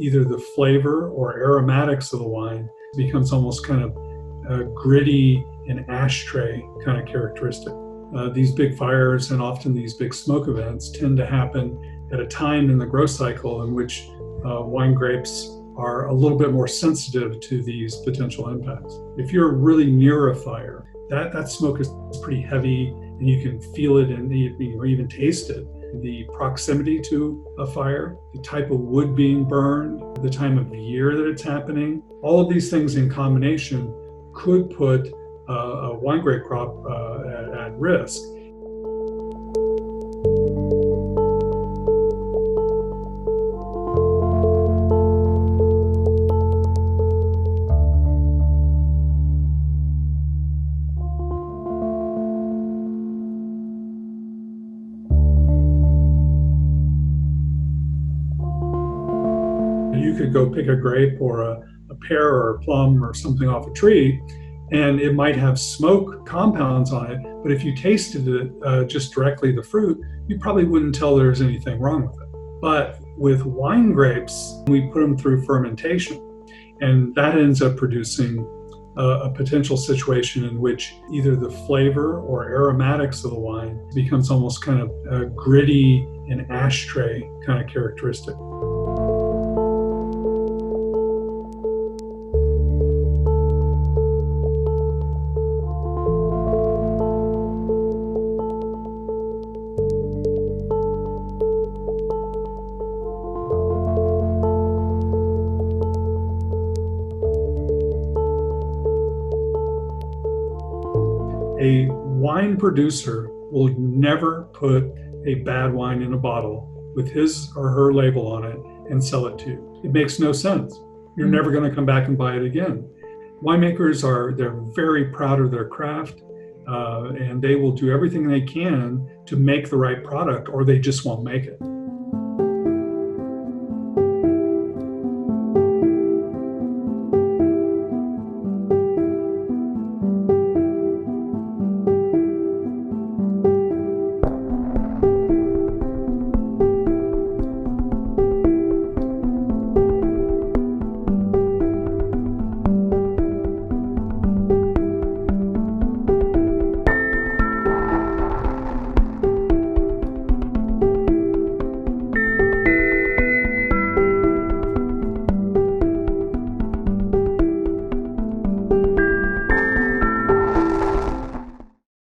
either the flavor or aromatics of the wine becomes almost kind of gritty and ashtray kind of characteristic. These big fires and often these big smoke events tend to happen at a time in the growth cycle in which wine grapes are a little bit more sensitive to these potential impacts. If you're really near a fire, that smoke is pretty heavy and you can feel it and even taste it. The proximity to a fire, the type of wood being burned, the time of year that it's happening, all of these things in combination could put a wine grape crop at risk. You could go pick a grape or a pear or a plum or something off a tree, and it might have smoke compounds on it, but if you tasted it just directly the fruit, you probably wouldn't tell there's anything wrong with it. But with wine grapes, we put them through fermentation, and that ends up producing a potential situation in which either the flavor or aromatics of the wine becomes almost kind of gritty and ashtray kind of characteristic. A wine producer will never put a bad wine in a bottle with his or her label on it and sell it to you. It makes no sense. You're never going to come back and buy it again. Winemakers they're very proud of their craft, and they will do everything they can to make the right product, or they just won't make it.